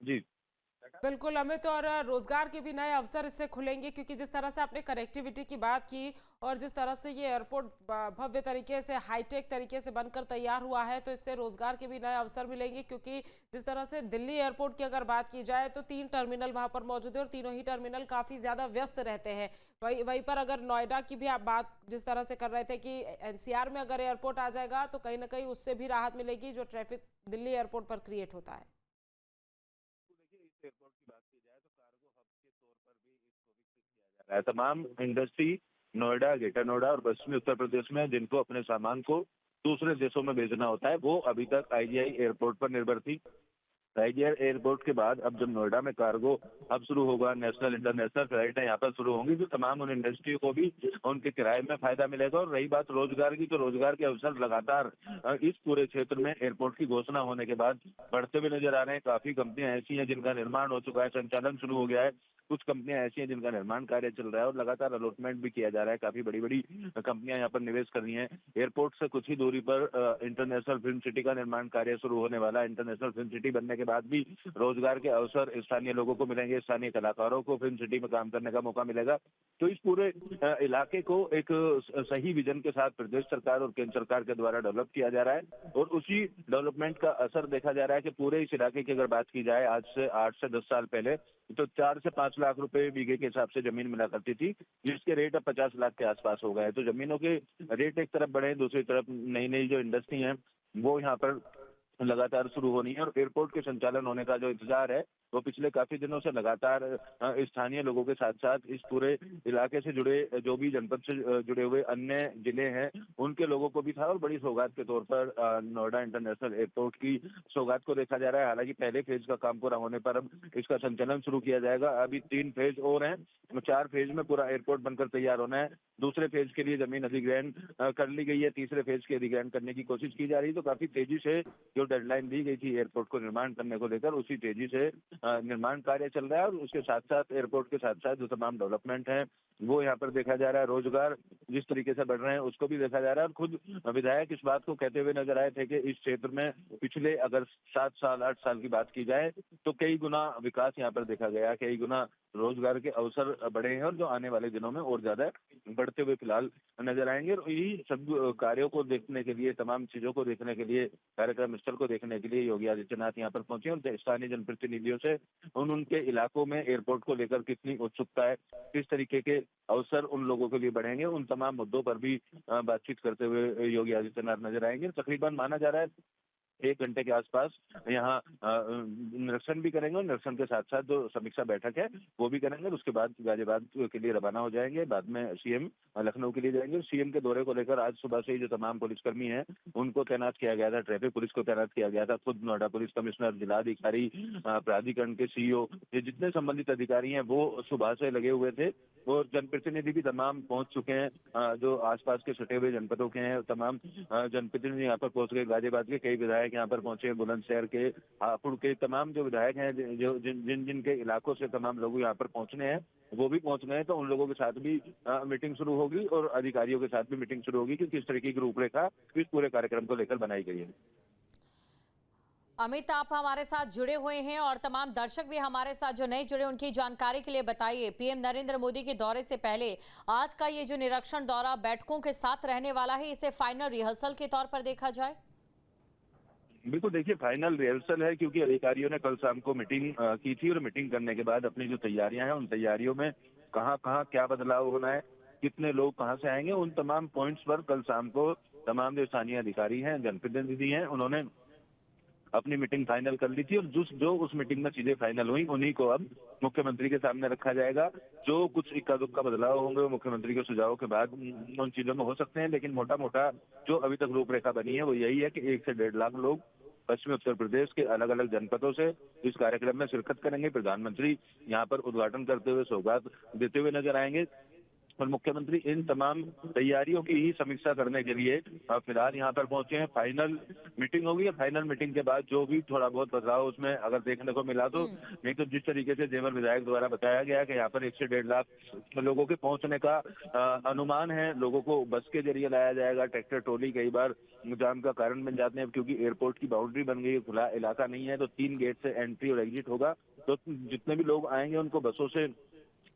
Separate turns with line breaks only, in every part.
जी।
बिल्कुल अमित, और रोजगार के भी नए अवसर इससे खुलेंगे, क्योंकि जिस तरह से आपने कनेक्टिविटी की बात की और जिस तरह से ये एयरपोर्ट भव्य तरीके से हाईटेक तरीके से बनकर तैयार हुआ है, तो इससे रोजगार के भी नए अवसर मिलेंगे। क्योंकि जिस तरह से दिल्ली एयरपोर्ट की अगर बात की जाए तो 3 टर्मिनल वहां पर मौजूद है और तीनों ही टर्मिनल काफी ज्यादा व्यस्त रहते हैं। वहीं वहीं पर अगर नोएडा की भी आप बात जिस तरह से कर रहे थे कि एनसीआर में अगर एयरपोर्ट आ जाएगा तो कहीं ना कहीं उससे भी राहत मिलेगी जो ट्रैफिक दिल्ली एयरपोर्ट पर क्रिएट होता है।
तो देखिए, इस एयरपोर्ट की बात की जाए तो कार्गो हब के तौर पर भी इसको विकसित किया जा रहा है। तमाम इंडस्ट्री नोएडा, ग्रेटर नोएडा और पश्चिमी उत्तर प्रदेश में जिनको अपने सामान को दूसरे देशों में भेजना होता है, वो अभी तक आईजीआई एयरपोर्ट पर निर्भर थी। टाइगर एयरपोर्ट के बाद अब जब नोएडा में कार्गो अब शुरू होगा, नेशनल इंटरनेशनल फ्लाइटें यहाँ पर शुरू होंगी, तो तमाम उन इंडस्ट्री को भी उनके किराए में फायदा मिलेगा। और रही बात रोजगार की, तो रोजगार के अवसर लगातार इस पूरे क्षेत्र में एयरपोर्ट की घोषणा होने के बाद बढ़ते हुए नजर आ रहे हैं। काफी कंपनियां ऐसी हैं जिनका निर्माण हो चुका है, संचालन शुरू हो गया है। कुछ कंपनियां ऐसी हैं जिनका निर्माण कार्य चल रहा है और लगातार अलॉटमेंट भी किया जा रहा है। काफी बड़ी बड़ी कंपनियां यहाँ पर निवेश कर रही हैं। एयरपोर्ट से कुछ ही दूरी पर इंटरनेशनल फिल्म सिटी का निर्माण कार्य शुरू होने वाला है। इंटरनेशनल फिल्म सिटी बनने के बाद भी रोजगार के अवसर स्थानीय लोगों को मिलेंगे, स्थानीय कलाकारों को फिल्म सिटी में काम करने का मौका मिलेगा। तो इस पूरे इलाके को एक सही विजन के साथ प्रदेश सरकार और केंद्र सरकार के द्वारा डेवलप किया जा रहा है और उसी डेवलपमेंट का असर देखा जा रहा है कि पूरे इस इलाके की अगर बात की जाए, आज से 8 से 10 साल पहले तो 4 से 5 लाख रुपए बीघे के हिसाब से जमीन मिला करती थी, जिसके रेट अब 50 लाख के आसपास हो गए हैं। तो जमीनों के रेट एक तरफ बढ़े, दूसरी तरफ नई नई जो इंडस्ट्री है वो यहाँ पर लगातार शुरू होनी है। और एयरपोर्ट के संचालन होने का जो इंतजार है वो पिछले काफी दिनों से लगातार स्थानीय लोगों के साथ साथ इस पूरे इलाके से जुड़े जो भी जनपद से जुड़े हुए अन्य जिले हैं उनके लोगों को भी था। और बड़ी सौगात के तौर पर नोएडा इंटरनेशनल एयरपोर्ट की सौगात को देखा जा रहा है। हालांकि पहले फेज का काम पूरा होने पर अब इसका संचालन शुरू किया जाएगा। अभी 3 फेज और हैं, 4 फेज में पूरा एयरपोर्ट बनकर तैयार होना है। दूसरे फेज के लिए जमीन अधिग्रहण कर ली गई है, तीसरे फेज के अधिग्रहण करने की कोशिश की जा रही है। तो काफी तेजी से जो डेडलाइन दी गई थी एयरपोर्ट को निर्माण करने को लेकर, उसी तेजी से निर्माण कार्य चल रहा है। और उसके साथ साथ एयरपोर्ट के साथ साथ जो तमाम डेवलपमेंट है वो यहाँ पर देखा जा रहा है। रोजगार जिस तरीके से बढ़ रहे हैं उसको भी देखा जा रहा है। और खुद विधायक इस बात को कहते हुए नजर आए थे कि इस क्षेत्र में पिछले अगर 7 साल 8 साल की बात की जाए तो कई गुना विकास यहाँ पर देखा गया, कई गुना रोजगार के अवसर बढ़े हैं और जो आने वाले दिनों में और ज्यादा बढ़ते हुए फिलहाल नजर आएंगे। और यही सब कार्यों को देखने के लिए, तमाम चीजों को देखने के लिए, कार्यक्रम स्थल को देखने के लिए योगी आदित्यनाथ यहाँ पर पहुंचे और स्थानीय जनप्रतिनिधियों से उनके इलाकों में एयरपोर्ट को लेकर कितनी उत्सुकता है, किस तरीके के अवसर उन लोगों के लिए बढ़ेंगे, उन तमाम मुद्दों पर भी बातचीत करते हुए योगी आदित्यनाथ नजर आएंगे। तकरीबन माना जा रहा है 1 घंटे के आसपास यहाँ निरीक्षण भी करेंगे और निरीक्षण के साथ साथ जो समीक्षा बैठक है वो भी करेंगे। और उसके बाद गाजियाबाद के लिए रवाना हो जाएंगे। बाद में सीएम लखनऊ के लिए जाएंगे। सीएम के दौरे को लेकर आज सुबह से ही जो तमाम पुलिसकर्मी हैं उनको तैनात किया गया था, ट्रैफिक पुलिस को तैनात किया गया था। खुद नोएडा पुलिस कमिश्नर, जिलाधिकारी, प्राधिकरण के सीईओ, ये जितने संबंधित अधिकारी हैं वो सुबह से लगे हुए थे। और जनप्रतिनिधि भी तमाम पहुंच चुके हैं, जो आसपास के सटे हुए जनपदों के हैं तमाम जनप्रतिनिधि यहाँ पर पहुंच गए। गाजियाबाद के कई विधायक यहाँ पर पहुंचे, बुलंदशहर के, हापुड़ के तमाम जो विधायक हैं, जो जिन जिन के इलाकों से तमाम लोग यहाँ पर पहुंचने हैं वो भी पहुंच गए हैं। तो उन लोगों के साथ भी मीटिंग शुरू होगी और अधिकारियों के साथ भी मीटिंग शुरू होगी कि किस तरीके की रूपरेखा इस पूरे कार्यक्रम को लेकर बनाई गई है।
अमित, आप हमारे साथ जुड़े हुए हैं और तमाम दर्शक भी हमारे साथ जो नहीं जुड़े उनकी जानकारी के लिए बताइए, पीएम नरेंद्र मोदी के दौरे से पहले आज का ये जो निरीक्षण दौरा बैठकों के साथ रहने वाला है, इसे फाइनल रिहर्सल के तौर पर देखा जाए?
बिल्कुल, देखिए फाइनल रिहर्सल है क्योंकि अधिकारियों ने कल शाम को मीटिंग की थी और मीटिंग करने के बाद अपनी जो तैयारियां हैं उन तैयारियों में कहाँ कहाँ क्या बदलाव होना है, कितने लोग कहाँ से आएंगे, उन तमाम पॉइंट्स पर कल शाम को तमाम जो स्थानीय अधिकारी हैं, जनप्रतिनिधि हैं, उन्होंने अपनी मीटिंग फाइनल कर ली थी। और जो जो उस मीटिंग में चीजें फाइनल हुई उन्हीं को अब मुख्यमंत्री के सामने रखा जाएगा। जो कुछ इक्का दुक्का बदलाव होंगे वो मुख्यमंत्री के सुझाव के बाद उन चीजों में हो सकते हैं, लेकिन मोटा मोटा जो अभी तक रूपरेखा बनी है वो यही है कि 1 से 1.5 लाख लोग पश्चिमी उत्तर प्रदेश के अलग अलग जनपदों से इस कार्यक्रम में शिरकत करेंगे। प्रधानमंत्री यहाँ पर उद्घाटन करते हुए, सौगात देते हुए नजर आएंगे। और मुख्यमंत्री इन तमाम तैयारियों की ही समीक्षा करने के लिए फिलहाल यहाँ पर पहुंचे हैं। फाइनल मीटिंग होगी, फाइनल मीटिंग के बाद जो भी थोड़ा बहुत बदलाव उसमें अगर देखने को मिला तो, नहीं तो जिस तरीके से जेवर विधायक द्वारा बताया गया कि यहाँ पर 1 से 1.5 लाख लोगों के पहुंचने का अनुमान है। लोगों को बस के जरिए लाया जाएगा। ट्रैक्टर ट्रॉली कई बार जाम का कारण बन जाते हैं, क्योंकि एयरपोर्ट की बाउंड्री बन गई है, खुला इलाका नहीं है, तो 3 गेट से एंट्री और एग्जिट होगा। तो जितने भी लोग आएंगे उनको बसों से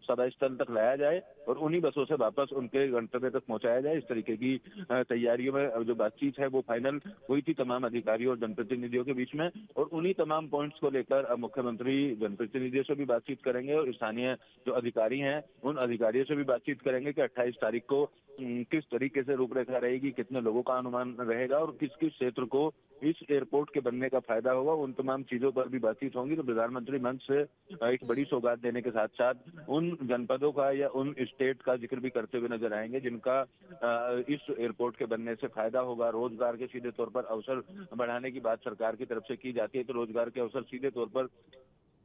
सभा स्थल तक लाया जाए और उन्हीं बसों से वापस उनके गंतव्य तक पहुंचाया जाए। इस तरीके की तैयारियों में जो बातचीत है वो फाइनल हुई थी तमाम अधिकारियों और जनप्रतिनिधियों के बीच में, और उन्हीं तमाम पॉइंट्स को लेकर मुख्यमंत्री जनप्रतिनिधियों से भी बातचीत करेंगे और स्थानीय जो अधिकारी हैं उन अधिकारियों से भी बातचीत करेंगे कि 28 तारीख को किस तरीके से रूपरेखा रहेगी, कितने लोगों का अनुमान रहेगा और किस किस क्षेत्र को इस एयरपोर्ट के बनने का फायदा होगा। उन तमाम चीजों पर भी बातचीत होंगी। तो प्रधानमंत्री मंच से एक बड़ी सौगात देने के साथ साथ उन जनपदों का या उन स्टेट का जिक्र भी करते हुए नजर आएंगे जिनका इस एयरपोर्ट के बनने से फायदा होगा। रोजगार के सीधे तौर पर अवसर बढ़ाने की बात सरकार की तरफ से की जाती है, तो रोजगार के अवसर सीधे तौर पर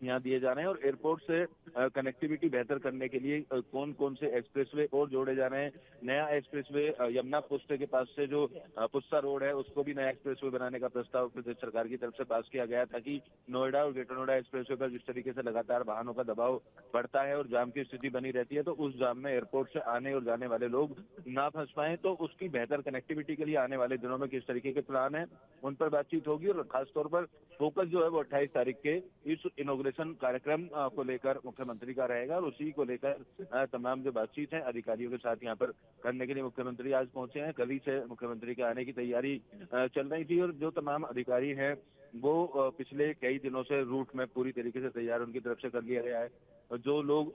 यहाँ दिए जा रहे हैं। और एयरपोर्ट से कनेक्टिविटी बेहतर करने के लिए कौन कौन से एक्सप्रेसवे और जोड़े जा रहे हैं। नया एक्सप्रेसवे यमुना पुष्टे के पास से जो पुस्ता रोड है उसको भी नया एक्सप्रेसवे बनाने का प्रस्ताव प्रदेश सरकार की तरफ से पास किया गया, ताकि नोएडा और ग्रेटर नोएडा एक्सप्रेसवे पर जिस तरीके से लगातार वाहनों का दबाव बढ़ता है और जाम की स्थिति बनी रहती है, तो उस जाम में एयरपोर्ट से आने और जाने वाले लोग ना फंस पाए। तो उसकी बेहतर कनेक्टिविटी के लिए आने वाले दिनों में किस तरीके के प्लान है उन पर बातचीत होगी। और खासतौर पर फोकस जो है वो 28 तारीख के इस इनॉग्रेशन कार्यक्रम को लेकर मुख्यमंत्री का रहेगा और उसी को लेकर तमाम जो बातचीत है अधिकारियों के साथ यहाँ पर करने के लिए मुख्यमंत्री आज पहुंचे हैं। कल ही से मुख्यमंत्री के आने की तैयारी चल रही थी और जो तमाम अधिकारी हैं वो पिछले कई दिनों से रूट में पूरी तरीके से तैयार उनकी तरफ से कर लिया गया है। और जो लोग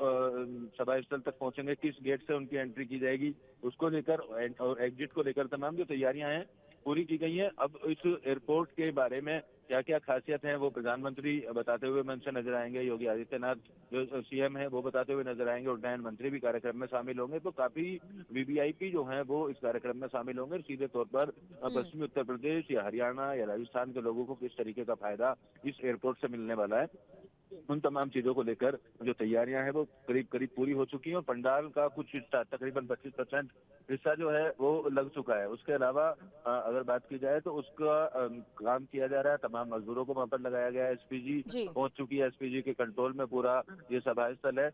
सभा स्थल तक पहुंचेंगे किस गेट से उनकी एंट्री की जाएगी उसको लेकर और एग्जिट को लेकर तमाम जो तैयारियां हैं पूरी की गई है। अब इस एयरपोर्ट के बारे में क्या क्या खासियत है वो प्रधानमंत्री बताते हुए मंच से नजर आएंगे। योगी आदित्यनाथ जो सीएम है वो बताते हुए नजर आएंगे। उड्डयन मंत्री भी कार्यक्रम में शामिल होंगे। तो काफी वीवीआईपी जो है वो इस कार्यक्रम में शामिल होंगे। सीधे तौर पर पश्चिमी उत्तर प्रदेश या हरियाणा या राजस्थान के लोगों को किस तरीके का फायदा इस एयरपोर्ट से मिलने वाला है, उन तमाम चीजों को लेकर जो तैयारियां हैं वो करीब करीब पूरी हो चुकी हैं। और पंडाल का कुछ हिस्सा तकरीबन 25% हिस्सा जो है वो लग चुका है। उसके अलावा अगर बात की जाए तो उसका काम किया जा रहा है। तमाम मजदूरों को वहां पर लगाया गया है। एसपीजी
जी
पहुंच चुकी है। एसपीजी के कंट्रोल में पूरा ये सभा स्थल है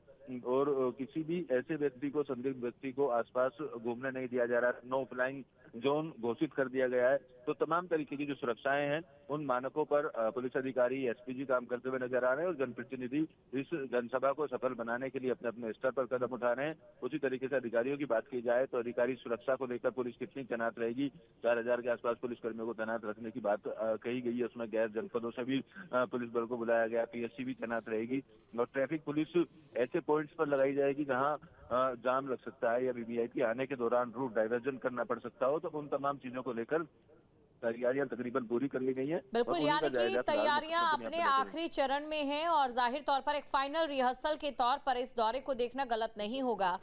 और किसी भी ऐसे व्यक्ति को, संदिग्ध व्यक्ति को आसपास घूमने नहीं दिया जा रहा है। नो फ्लाइंग जोन घोषित कर दिया गया है। तो तमाम तरीके की जो सुरक्षाएं हैं उन मानकों पर पुलिस अधिकारी, एसपीजी काम करते हुए नजर आ रहे हैं और जनप्रतिनिधि इस जनसभा को सफल बनाने के लिए अपने अपने स्तर पर कदम उठा रहे हैं। उसी तरीके से अधिकारियों की बात की जाए तो अधिकारी सुरक्षा को लेकर पुलिस कितनी तैनात रहेगी, 4000 के आसपास पुलिसकर्मियों को तैनात रखने की बात कही गई है। उसमें गैर जनपदों से भी पुलिस बल को बुलाया गया। पीएससी भी तैनात रहेगी और ट्रैफिक पुलिस ऐसे पॉइंट्स पर लगाई जाएगी जहां जाम लग सकता है या वीवीआईपी आने के दौरान रूट डाइवर्जन करना पड़ सकता हो। तो उन तमाम चीजों को लेकर तैयारियां तकरीबन पूरी कर ली गई है।
बिल्कुल, यानी कि तैयारियां अपने आखिरी चरण में हैं और जाहिर तौर पर एक फाइनल रिहर्सल के तौर पर इस दौरे को देखना गलत नहीं होगा।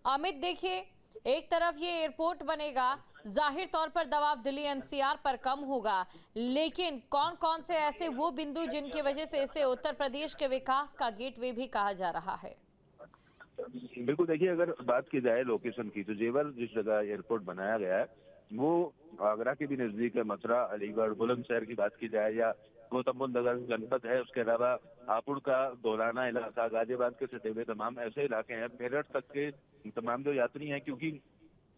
अमित, देखिए, एक तरफ ये एयरपोर्ट बनेगा, जाहिर तौर पर दबाव दिल्ली एनसीआर पर कम होगा, लेकिन कौन कौन से ऐसे वो बिंदु जिनकी वजह से इसे उत्तर प्रदेश के विकास का गेटवे भी कहा जा रहा है?
बिल्कुल, देखिए, अगर बात की जाए लोकेशन की तो जेवर जिस जगह एयरपोर्ट बनाया गया है वो आगरा के भी नजदीक है। मथुरा, अलीगढ़, बुलंदशहर की बात की जाए या गौतम बुद्ध नगर जनपद है, उसके अलावा हापुड़ का दोलाना इलाका, गाजियाबाद के सटे हुए तमाम ऐसे इलाके हैं। मेरठ तक के तमाम जो यात्री हैं, क्योंकि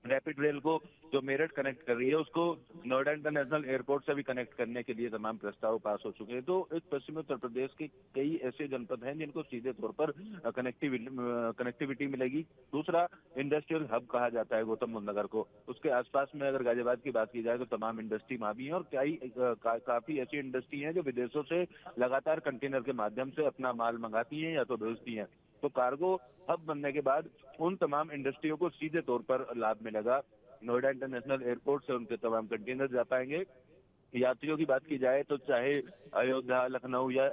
रैपिड रेल को जो मेरठ कनेक्ट कर रही है उसको नोएडा इंटरनेशनल एयरपोर्ट से भी कनेक्ट करने के लिए तमाम प्रस्ताव पास हो चुके हैं। तो इस पश्चिमी उत्तर प्रदेश के कई ऐसे जनपद हैं जिनको सीधे तौर पर कनेक्टिविटी मिलेगी। दूसरा, इंडस्ट्रियल हब कहा जाता है गौतम बुद्ध नगर को। उसके आसपास में अगर गाजियाबाद की बात की जाए तो तमाम इंडस्ट्री वहां भी है और काफी ऐसी इंडस्ट्री है जो विदेशों से लगातार कंटेनर के माध्यम से अपना माल मंगाती है या तो भेजती है। तो कार्गो हब बनने के बाद उन तमाम इंडस्ट्रियों को सीधे तौर पर लाभ मिलेगा। नोएडा इंटरनेशनल एयरपोर्ट से उनके तमाम कंटेनर जा पाएंगे यात्रियों की बात की जाए तो चाहे अयोध्या, लखनऊ या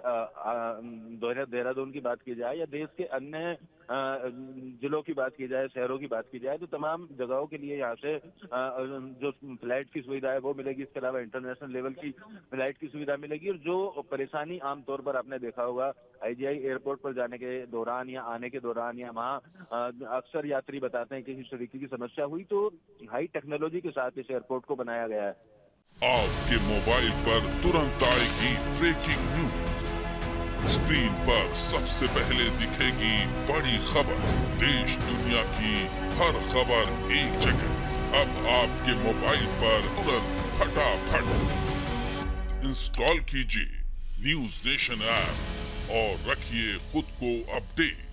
देहरादून की बात की जाए या देश के अन्य जिलों की बात की जाए, शहरों की बात की जाए, तो तमाम जगहों के लिए यहाँ से जो फ्लाइट की सुविधा है वो मिलेगी। इसके अलावा इंटरनेशनल लेवल की फ्लाइट की सुविधा मिलेगी। और जो परेशानी आमतौर पर आपने देखा होगा आईजीआई एयरपोर्ट पर जाने के दौरान या आने के दौरान या वहाँ अक्सर यात्री बताते हैं कि किसी तरीके की समस्या हुई, तो हाई टेक्नोलॉजी के साथ इस एयरपोर्ट को बनाया गया है।
आपके मोबाइल पर तुरंत आएगी ब्रेकिंग न्यूज। स्क्रीन पर सबसे पहले दिखेगी बड़ी खबर। देश दुनिया की हर खबर एक जगह। अब आपके मोबाइल पर तुरंत फटाफट इंस्टॉल कीजिए न्यूज नेशन ऐप और रखिए खुद को अपडेट।